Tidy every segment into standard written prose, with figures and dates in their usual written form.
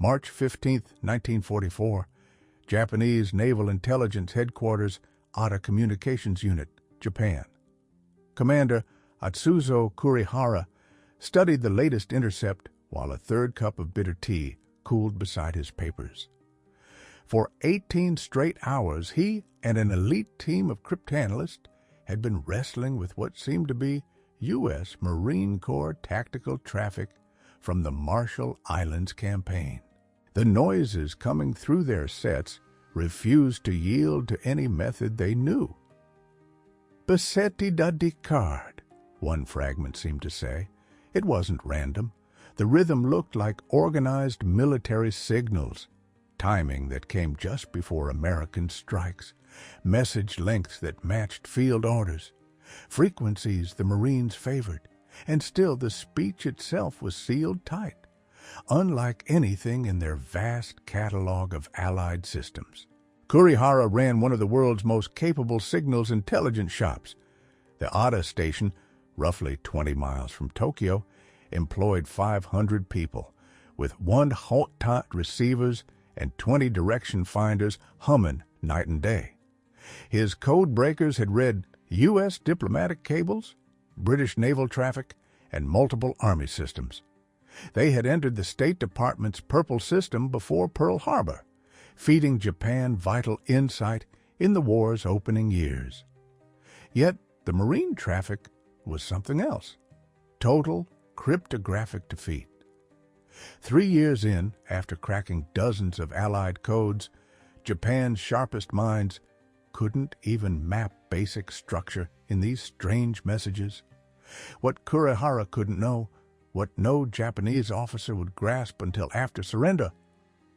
March 15, 1944, Japanese Naval Intelligence Headquarters, Otta Communications Unit, Japan. Commander Atsuzo Kurihara studied the latest intercept while a third cup of bitter tea cooled beside his papers. For 18 straight hours, he and an elite team of cryptanalysts had been wrestling with what seemed to be U.S. Marine Corps tactical traffic from the Marshall Islands campaign. The noises coming through their sets refused to yield to any method they knew. "Besetti da Descartes," one fragment seemed to say. It wasn't random. The rhythm looked like organized military signals, timing that came just before American strikes, message lengths that matched field orders, frequencies the Marines favored, and still the speech itself was sealed tight, unlike anything in their vast catalog of Allied systems. Kurihara ran one of the world's most capable signals intelligence shops. The Otta station, roughly 20 miles from Tokyo, employed 500 people, with 1 hot-tot receivers and 20 direction finders humming night and day. His code breakers had read U.S. diplomatic cables, British naval traffic, and multiple Army systems. They had entered the State Department's Purple System before Pearl Harbor, feeding Japan vital insight in the war's opening years. Yet the Marine traffic was something else. Total cryptographic defeat. 3 years in, after cracking dozens of Allied codes, Japan's sharpest minds couldn't even map basic structure in these strange messages. What Kurihara couldn't know, what no Japanese officer would grasp until after surrender,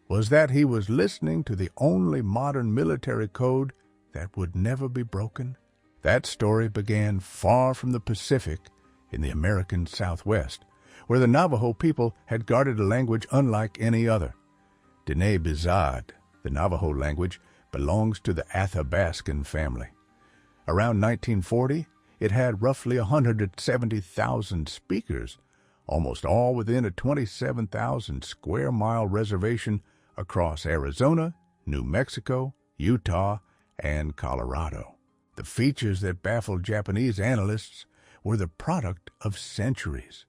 was that he was listening to the only modern military code that would never be broken. That story began far from the Pacific in the American Southwest, where the Navajo people had guarded a language unlike any other. Dene Bizad, the Navajo language, belongs to the Athabascan family. Around 1940, it had roughly 170,000 speakers, almost all within a 27,000 square mile reservation across Arizona, New Mexico, Utah, and Colorado. The features that baffled Japanese analysts were the product of centuries.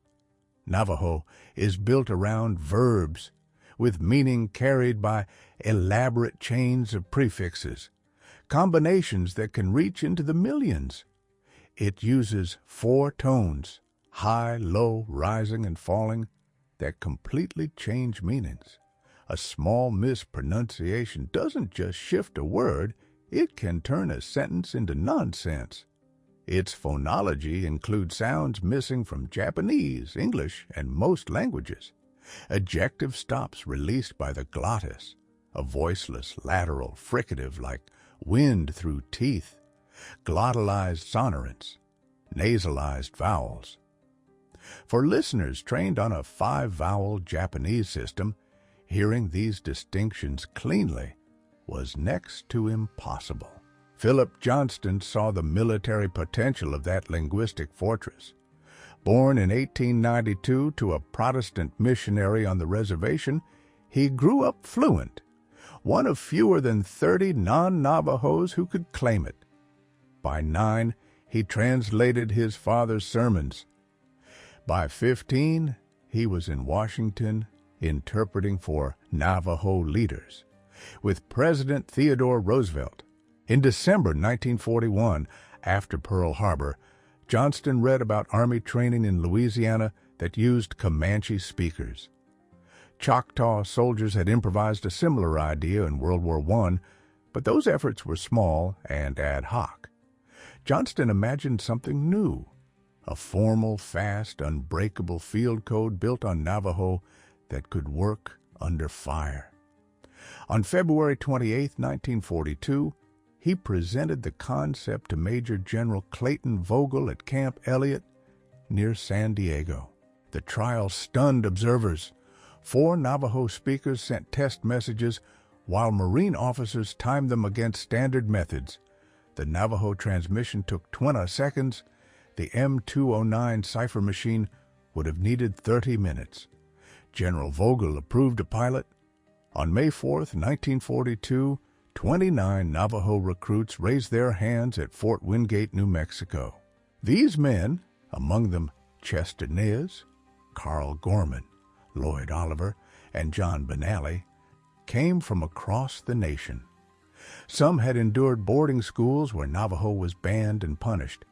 Navajo is built around verbs, with meaning carried by elaborate chains of prefixes, combinations that can reach into the millions. It uses 4 tones, high, low, rising, and falling, that completely change meanings. A small mispronunciation doesn't just shift a word, it can turn a sentence into nonsense. Its phonology includes sounds missing from Japanese, English, and most languages. Ejective stops released by the glottis, a voiceless lateral fricative like wind through teeth, glottalized sonorants, nasalized vowels. For listeners trained on a 5-vowel Japanese system, hearing these distinctions cleanly was next to impossible. Philip Johnston saw the military potential of that linguistic fortress. Born in 1892 to a Protestant missionary on the reservation, he grew up fluent, one of fewer than 30 non-Navajos who could claim it. By 9, he translated his father's sermons. By 15, he was in Washington interpreting for Navajo leaders with President Theodore Roosevelt. In December 1941, after Pearl Harbor, Johnston read about Army training in Louisiana that used Comanche speakers. Choctaw soldiers had improvised a similar idea in World War I, but those efforts were small and ad hoc. Johnston imagined something new, a formal, fast, unbreakable field code built on Navajo that could work under fire. On February 28, 1942, he presented the concept to Major General Clayton Vogel at Camp Elliott near San Diego. The trial stunned observers. 4 Navajo speakers sent test messages while Marine officers timed them against standard methods. The Navajo transmission took 20 seconds. The M209 cipher machine would have needed 30 minutes. General Vogel approved a pilot, On May 4th, 1942, 29 Navajo recruits raised their hands at Fort Wingate, New Mexico. These men, among them Chester Nez, Carl Gorman, Lloyd Oliver, and John Benally, came from across the nation. Some had endured boarding schools where Navajo was banned and punished.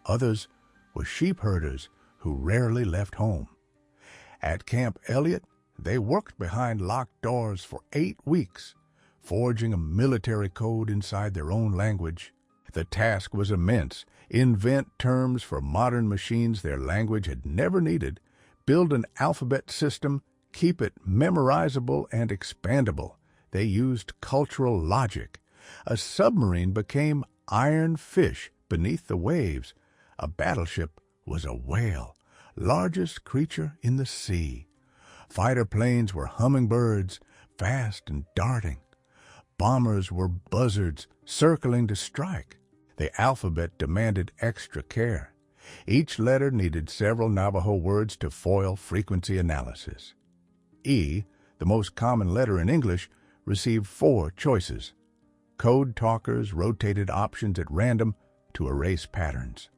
Others were sheep herders who rarely left home. At Camp Elliott, they worked behind locked doors for 8 weeks, forging a military code inside their own language. The task was immense. Invent terms for modern machines their language had never needed, build an alphabet system, keep it memorizable and expandable. They used cultural logic. A submarine became iron fish beneath the waves. A battleship was a whale, largest creature in the sea. Fighter planes were hummingbirds, fast and darting. Bombers were buzzards, circling to strike. The alphabet demanded extra care. Each letter needed several Navajo words to foil frequency analysis. E, the most common letter in English, received 4 choices. Code Talkers rotated options at random to erase patterns.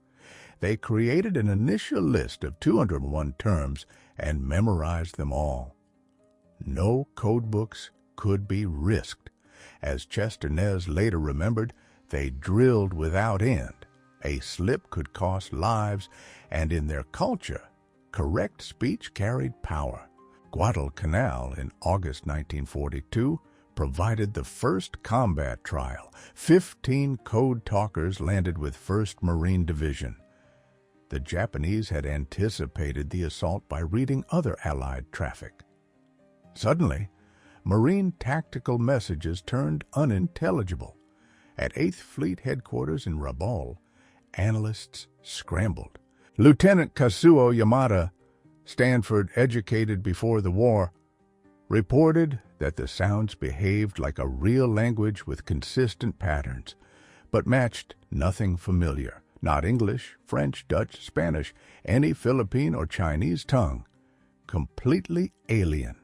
They created an initial list of 201 terms and memorized them all. No code books could be risked. As Chester Nez later remembered, they drilled without end. A slip could cost lives, and in their culture, correct speech carried power. Guadalcanal in August 1942 provided the first combat trial. 15 Code Talkers landed with 1st Marine Division. The Japanese had anticipated the assault by reading other Allied traffic. Suddenly, Marine tactical messages turned unintelligible. At 8th Fleet Headquarters in Rabaul, analysts scrambled. Lieutenant Kazuo Yamada, Stanford educated before the war, reported that the sounds behaved like a real language with consistent patterns, but matched nothing familiar, not English, French, Dutch, Spanish, any Philippine or Chinese tongue, completely alien.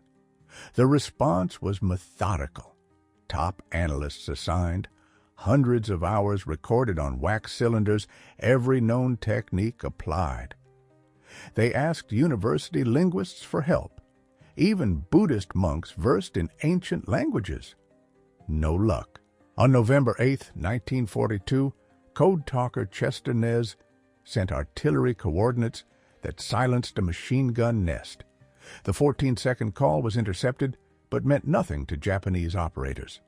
The response was methodical. Top analysts assigned, hundreds of hours recorded on wax cylinders, every known technique applied. They asked university linguists for help, even Buddhist monks versed in ancient languages. No luck. On November 8, 1942, Code Talker Chester Nez sent artillery coordinates that silenced a machine gun nest. The 14-second call was intercepted, but meant nothing to Japanese operators.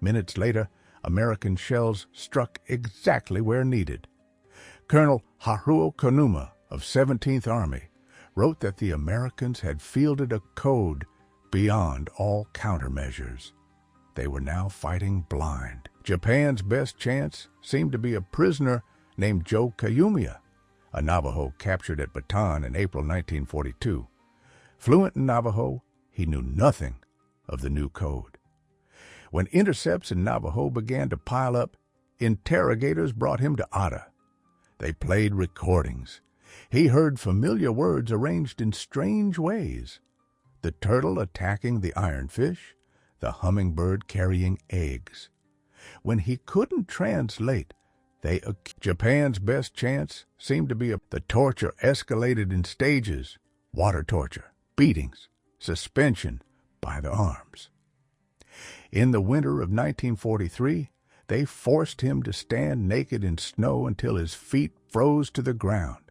Minutes later, American shells struck exactly where needed. Colonel Haruo Konuma of 17th Army wrote that the Americans had fielded a code beyond all countermeasures. They were now fighting blind. Japan's best chance seemed to be a prisoner named Joe Kayumiya, a Navajo captured at Bataan in April 1942. Fluent in Navajo, he knew nothing of the new code. When intercepts in Navajo began to pile up, interrogators brought him to Ada. They played recordings. He heard familiar words arranged in strange ways. The turtle attacking the ironfish, the hummingbird carrying eggs. When he couldn't translate, Japan's best chance seemed to be the torture escalated in stages: water torture, beatings, suspension by the arms. In the winter of 1943, they forced him to stand naked in snow until his feet froze to the ground.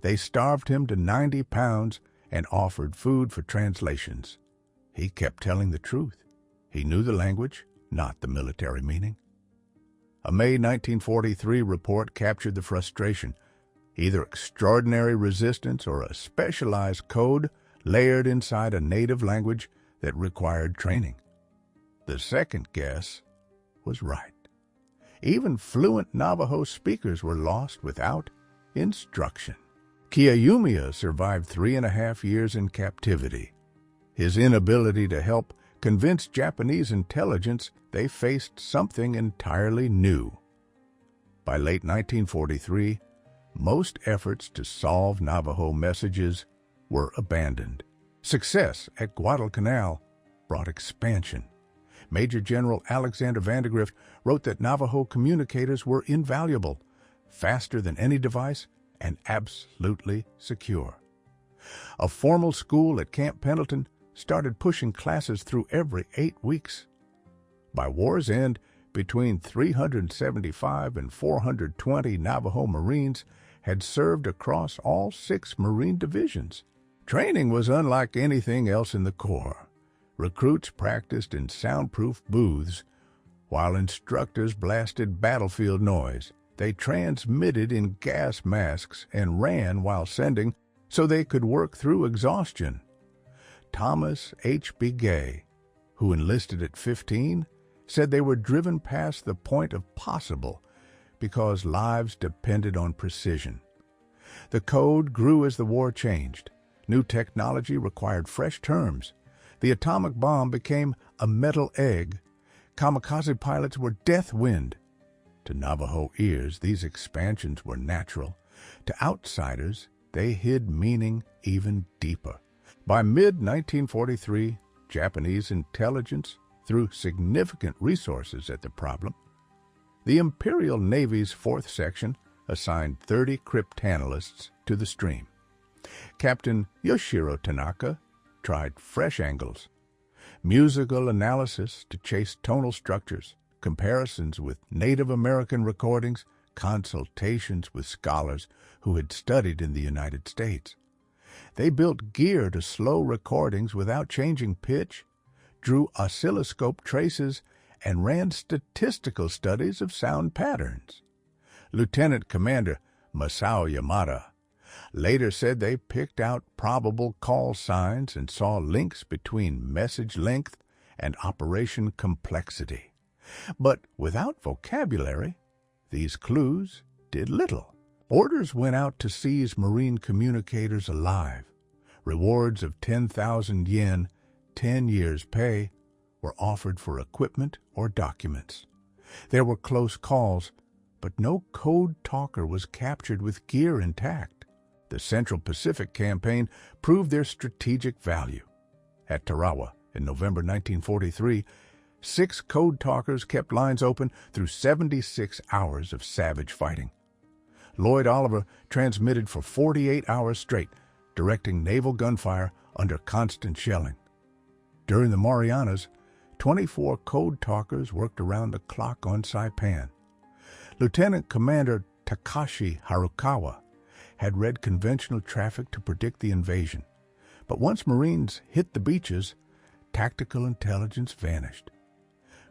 They starved him to 90 pounds and offered food for translations. He kept telling the truth. He knew the language, not the military meaning. A May 1943 report captured the frustration: either extraordinary resistance or a specialized code layered inside a native language that required training. The second guess was right. Even fluent Navajo speakers were lost without instruction. Kiyumiya survived 3.5 years in captivity. His inability to help convinced Japanese intelligence they faced something entirely new. By late 1943, most efforts to solve Navajo messages were abandoned. Success at Guadalcanal brought expansion. Major General Alexander Vandegrift wrote that Navajo communicators were invaluable, faster than any device, and absolutely secure. A formal school at Camp Pendleton started pushing classes through every 8 weeks. By war's end, between 375 and 420 Navajo Marines had served across all 6 Marine divisions. Training was unlike anything else in the Corps. Recruits practiced in soundproof booths, while instructors blasted battlefield noise. They transmitted in gas masks and ran while sending so they could work through exhaustion. Thomas H.B. Gay, who enlisted at 15, said they were driven past the point of possible because lives depended on precision. The code grew as the war changed. New technology required fresh terms. The atomic bomb became a metal egg. Kamikaze pilots were death wind. To Navajo ears, these expansions were natural. To outsiders, they hid meaning even deeper. By mid-1943, Japanese intelligence threw significant resources at the problem. The Imperial Navy's 4th Section assigned 30 cryptanalysts to the stream. Captain Yoshiro Tanaka tried fresh angles, musical analysis to chase tonal structures, comparisons with Native American recordings, consultations with scholars who had studied in the United States. They built gear to slow recordings without changing pitch, drew oscilloscope traces, and ran statistical studies of sound patterns. Lieutenant Commander Masao Yamada later said they picked out probable call signs and saw links between message length and operation complexity. But without vocabulary, these clues did little. Orders went out to seize Marine communicators alive. Rewards of 10,000 yen, 10 years' pay, were offered for equipment or documents. There were close calls, but no code talker was captured with gear intact. The Central Pacific Campaign proved their strategic value. At Tarawa in November 1943, 6 code talkers kept lines open through 76 hours of savage fighting. Lloyd Oliver transmitted for 48 hours straight, directing naval gunfire under constant shelling. During the Marianas, 24 code talkers worked around the clock on Saipan. Lieutenant Commander Takashi Harukawa had read conventional traffic to predict the invasion. But once Marines hit the beaches, tactical intelligence vanished.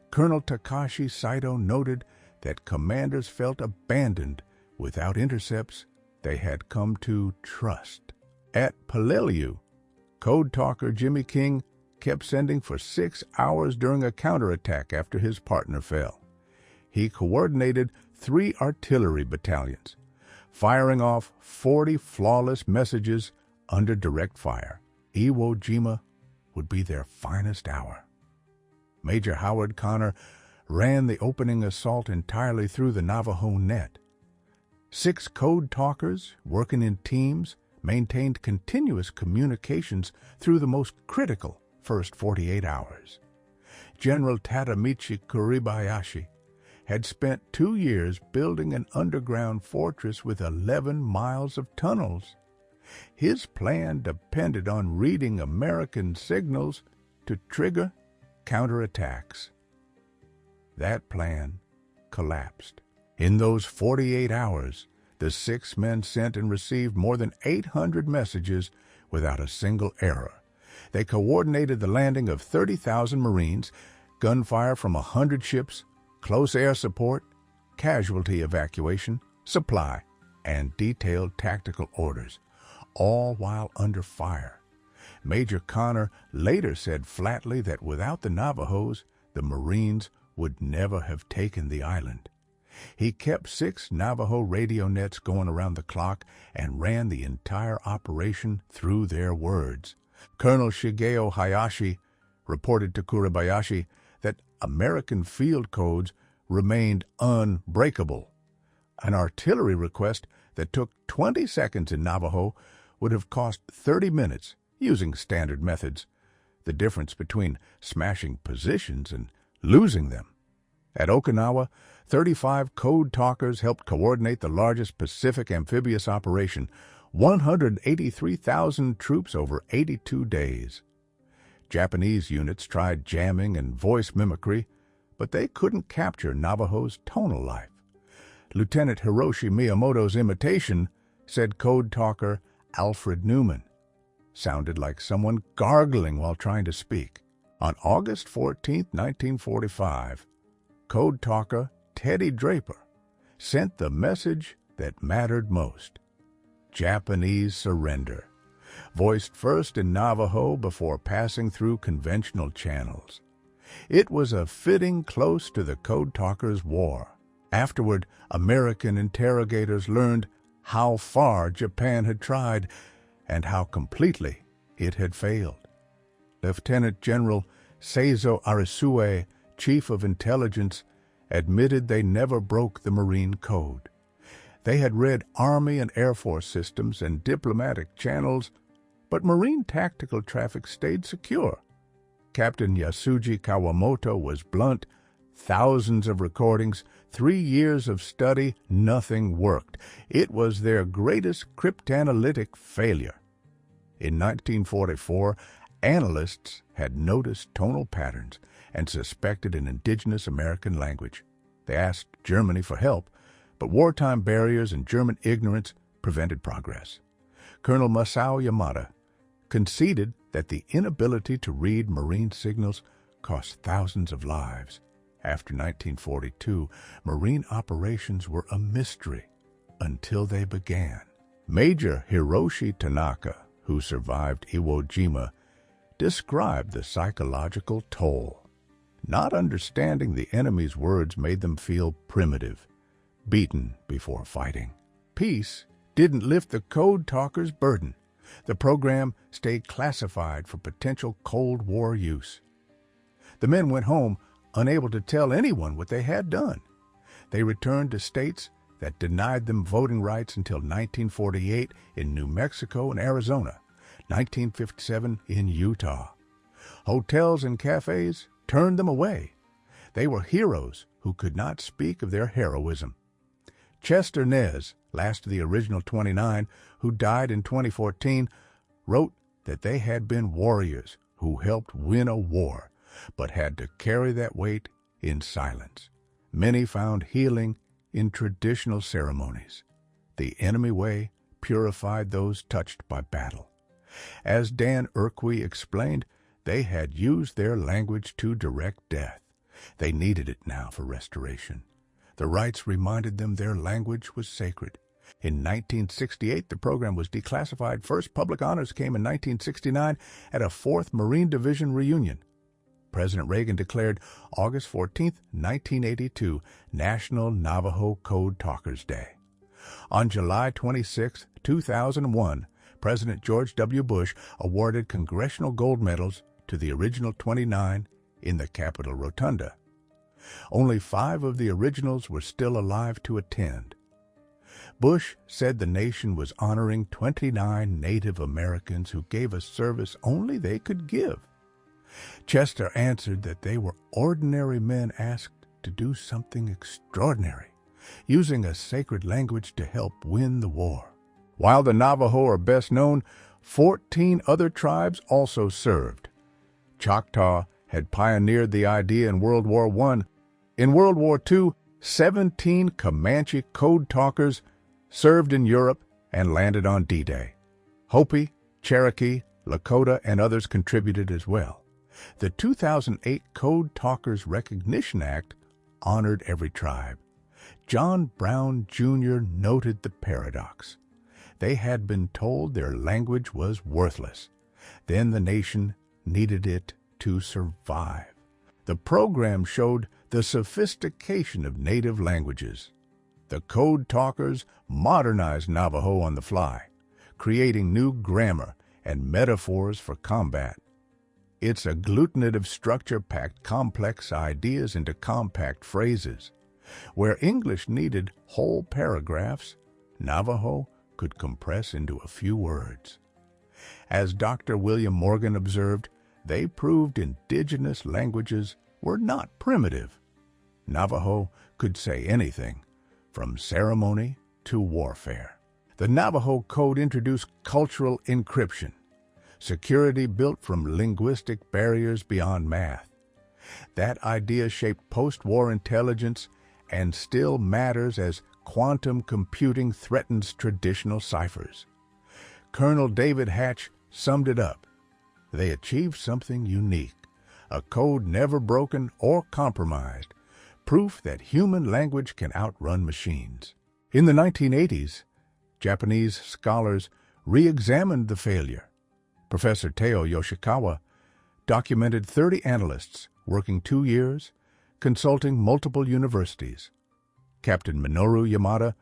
Colonel Takashi Saito noted that commanders felt abandoned without intercepts they had come to trust. At Peleliu, code talker Jimmy King kept sending for 6 hours during a counterattack after his partner fell. He coordinated 3 artillery battalions, firing off 40 flawless messages under direct fire. Iwo Jima would be their finest hour. Major Howard Connor ran the opening assault entirely through the Navajo net. 6 code talkers, working in teams, maintained continuous communications through the most critical first 48 hours. General Tadamichi Kuribayashi had spent 2 years building an underground fortress with 11 miles of tunnels. His plan depended on reading American signals to trigger counterattacks. That plan collapsed. In those 48 hours, the 6 men sent and received more than 800 messages without a single error. They coordinated the landing of 30,000 Marines, gunfire from 100 ships, close air support, casualty evacuation, supply, and detailed tactical orders, all while under fire. Major Connor later said flatly that without the Navajos, the Marines would never have taken the island. He kept 6 Navajo radio nets going around the clock and ran the entire operation through their words. Colonel Shigeo Hayashi reported to Kuribayashi that American field codes remained unbreakable. An artillery request that took 20 seconds in Navajo would have cost 30 minutes using standard methods. the difference between smashing positions and losing them. At Okinawa, 35 code talkers helped coordinate the largest Pacific amphibious operation, 183,000 troops over 82 days. Japanese units tried jamming and voice mimicry, but they couldn't capture Navajo's tonal life. Lieutenant Hiroshi Miyamoto's imitation, said code talker Alfred Newman, sounded like someone gargling while trying to speak. On August 14, 1945, code talker Teddy Draper sent the message that mattered most: Japanese surrender, voiced first in Navajo before passing through conventional channels. It was a fitting close to the code talkers' war. Afterward, American interrogators learned how far Japan had tried and how completely it had failed. Lieutenant General Seizo Arisue, Chief of Intelligence, admitted they never broke the Marine Code. They had read Army and Air Force systems and diplomatic channels, but Marine tactical traffic stayed secure. Captain Yasuji Kawamoto was blunt. Thousands of recordings, 3 years of study, nothing worked. It was their greatest cryptanalytic failure. In 1944, analysts had noticed tonal patterns and suspected an indigenous American language. They asked Germany for help, but wartime barriers and German ignorance prevented progress. Colonel Masao Yamada conceded that the inability to read Marine signals cost thousands of lives. After 1942, Marine operations were a mystery until they began. Major Hiroshi Tanaka, who survived Iwo Jima, described the psychological toll. Not understanding the enemy's words made them feel primitive, beaten before fighting. Peace didn't lift the code talkers' burden. The program stayed classified for potential Cold War use. The men went home unable to tell anyone what they had done. They returned to states that denied them voting rights until 1948 in New Mexico and Arizona, 1957 in Utah. Hotels and cafes turned them away. They were heroes who could not speak of their heroism. Chester Nez, last of the original 29, who died in 2014, wrote that they had been warriors who helped win a war, but had to carry that weight in silence. Many found healing in traditional ceremonies. The enemy way purified those touched by battle. As Dan Urquhart explained, they had used their language to direct death. They needed it now for restoration. The rites reminded them their language was sacred. In 1968, the program was declassified. First public honors came in 1969 at a 4th Marine Division reunion. President Reagan declared August 14, 1982, National Navajo Code Talkers Day. On July 26, 2001, President George W. Bush awarded Congressional Gold Medals to the original 29 in the Capitol Rotunda. Only 5 of the originals were still alive to attend. Bush said the nation was honoring 29 Native Americans who gave a service only they could give. Chester answered that they were ordinary men asked to do something extraordinary, using a sacred language to help win the war. While the Navajo are best known, 14 other tribes also served. Choctaw had pioneered the idea in World War I. In World War II, 17 Comanche code talkers served in Europe and landed on D-Day. Hopi, Cherokee, Lakota, and others contributed as well. The 2008 Code Talkers Recognition Act honored every tribe. John Brown, Jr. noted the paradox. They had been told their language was worthless. Then the nation needed it to survive. The program showed the sophistication of native languages. The Code Talkers modernized Navajo on the fly, creating new grammar and metaphors for combat. Its agglutinative structure packed complex ideas into compact phrases. Where English needed whole paragraphs, Navajo could compress into a few words. As Dr. William Morgan observed, they proved indigenous languages were not primitive. Navajo could say anything, from ceremony to warfare. The Navajo Code introduced cultural encryption, security built from linguistic barriers beyond math. That idea shaped post-war intelligence and still matters as quantum computing threatens traditional ciphers. Colonel David Hatch summed it up. They achieved something unique, a code never broken or compromised, proof that human language can outrun machines. In the 1980s, Japanese scholars re-examined the failure. Professor Teo Yoshikawa documented 30 analysts working 2 years, consulting multiple universities. Captain Minoru Yamada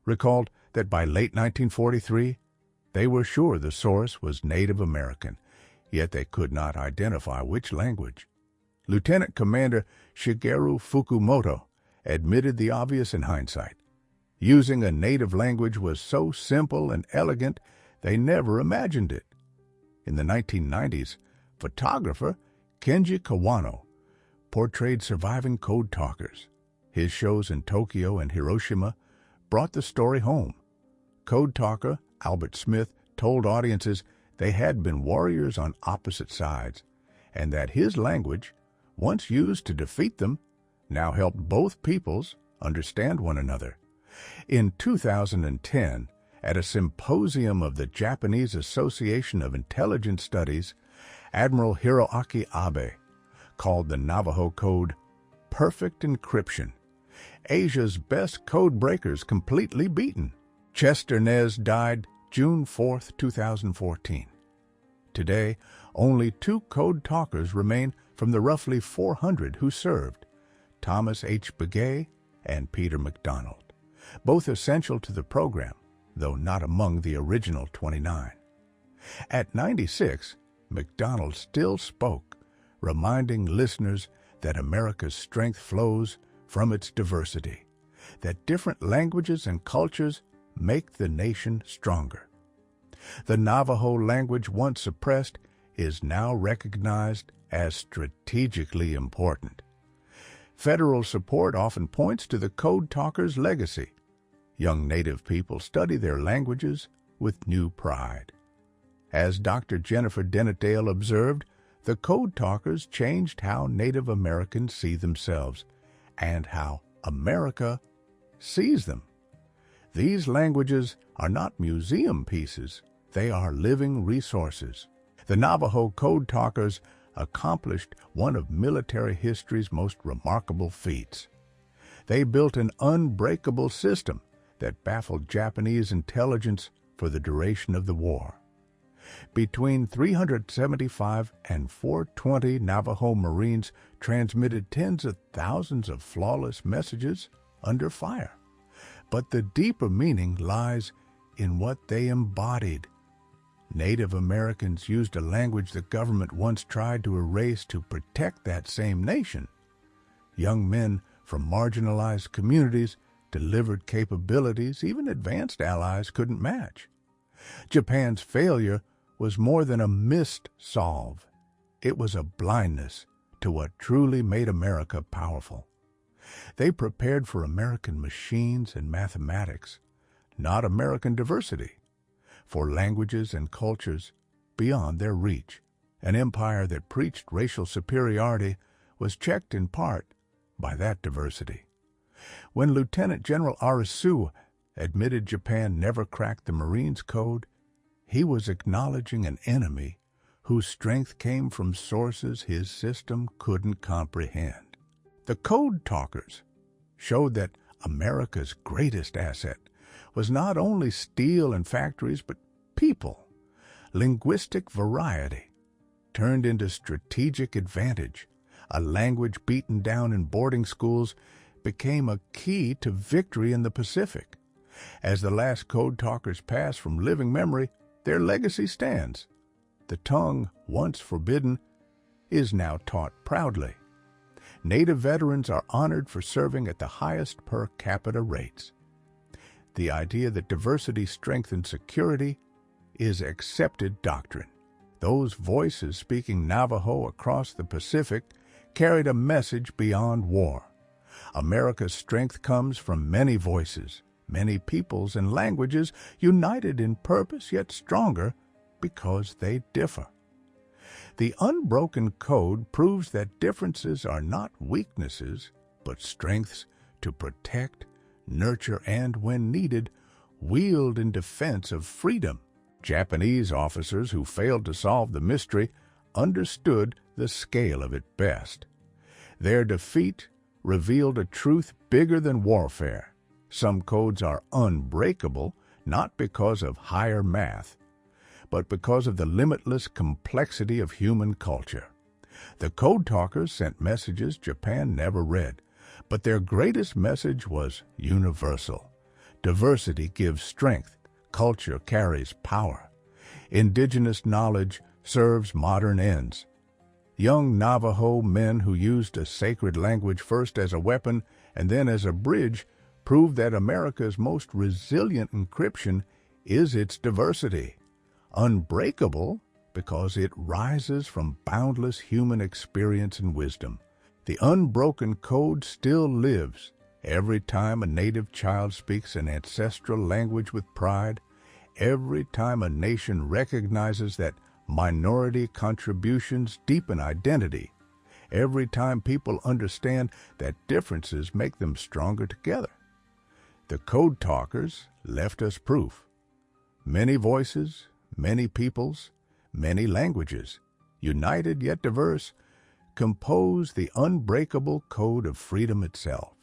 recalled that by late 1943, they were sure the source was Native American, yet they could not identify which language. Lieutenant Commander Shigeru Fukumoto admitted the obvious in hindsight. Using a native language was so simple and elegant, they never imagined it. In the 1990s, photographer Kenji Kawano portrayed surviving code talkers. His shows in Tokyo and Hiroshima brought the story home. Code talker Albert Smith told audiences they had been warriors on opposite sides, and that his language, once used to defeat them, now helped both peoples understand one another. In 2010, at a symposium of the Japanese Association of Intelligence Studies, Admiral Hiroaki Abe called the Navajo Code perfect encryption, Asia's best code breakers completely beaten. Chester Nez died June 4, 2014. Today, only 2 code talkers remain from the roughly 400 who served, Thomas H. Begay and Peter McDonald, both essential to the program, though not among the original 29. At 96, McDonald still spoke, reminding listeners that America's strength flows from its diversity, that different languages and cultures make the nation stronger. The Navajo language, once suppressed, is now recognized as strategically important. Federal support often points to the code talkers' legacy. Young Native people study their languages with new pride. As Dr. Jennifer Dennett-Dale observed, the code talkers changed how Native Americans see themselves and how America sees them. These languages are not museum pieces, they are living resources. The Navajo Code Talkers accomplished one of military history's most remarkable feats. They built an unbreakable system that baffled Japanese intelligence for the duration of the war. Between 375 and 420 Navajo Marines transmitted tens of thousands of flawless messages under fire. But the deeper meaning lies in what they embodied. Native Americans used a language the government once tried to erase to protect that same nation. Young men from marginalized communities delivered capabilities even advanced allies couldn't match. Japan's failure was more than a missed solve. It was a blindness to what truly made America powerful. They prepared for American machines and mathematics, not American diversity, for languages and cultures beyond their reach. An empire that preached racial superiority was checked in part by that diversity. When Lieutenant General Arisu admitted Japan never cracked the Marines' code, he was acknowledging an enemy whose strength came from sources his system couldn't comprehend. The Code Talkers showed that America's greatest asset was not only steel and factories, but people. Linguistic variety turned into strategic advantage. A language beaten down in boarding schools became a key to victory in the Pacific. As the last Code Talkers pass from living memory, their legacy stands. The tongue, once forbidden, is now taught proudly. Native veterans are honored for serving at the highest per capita rates. The idea that diversity strengthens security is accepted doctrine. Those voices speaking Navajo across the Pacific carried a message beyond war. America's strength comes from many voices, many peoples and languages united in purpose yet stronger because they differ. The Unbroken Code proves that differences are not weaknesses, but strengths to protect, nurture, and, when needed, wield in defense of freedom. Japanese officers who failed to solve the mystery understood the scale of it best. Their defeat revealed a truth bigger than warfare. Some codes are unbreakable, not because of higher math, but because of the limitless complexity of human culture. The Code Talkers sent messages Japan never read, but their greatest message was universal. Diversity gives strength. Culture carries power. Indigenous knowledge serves modern ends. Young Navajo men who used a sacred language first as a weapon and then as a bridge proved that America's most resilient encryption is its diversity. Unbreakable because it rises from boundless human experience and wisdom. The Unbroken Code still lives. Every time a native child speaks an ancestral language with pride, every time a nation recognizes that minority contributions deepen identity, every time people understand that differences make them stronger together. The Code Talkers left us proof. Many voices, many peoples, many languages, united yet diverse, compose the unbreakable code of freedom itself.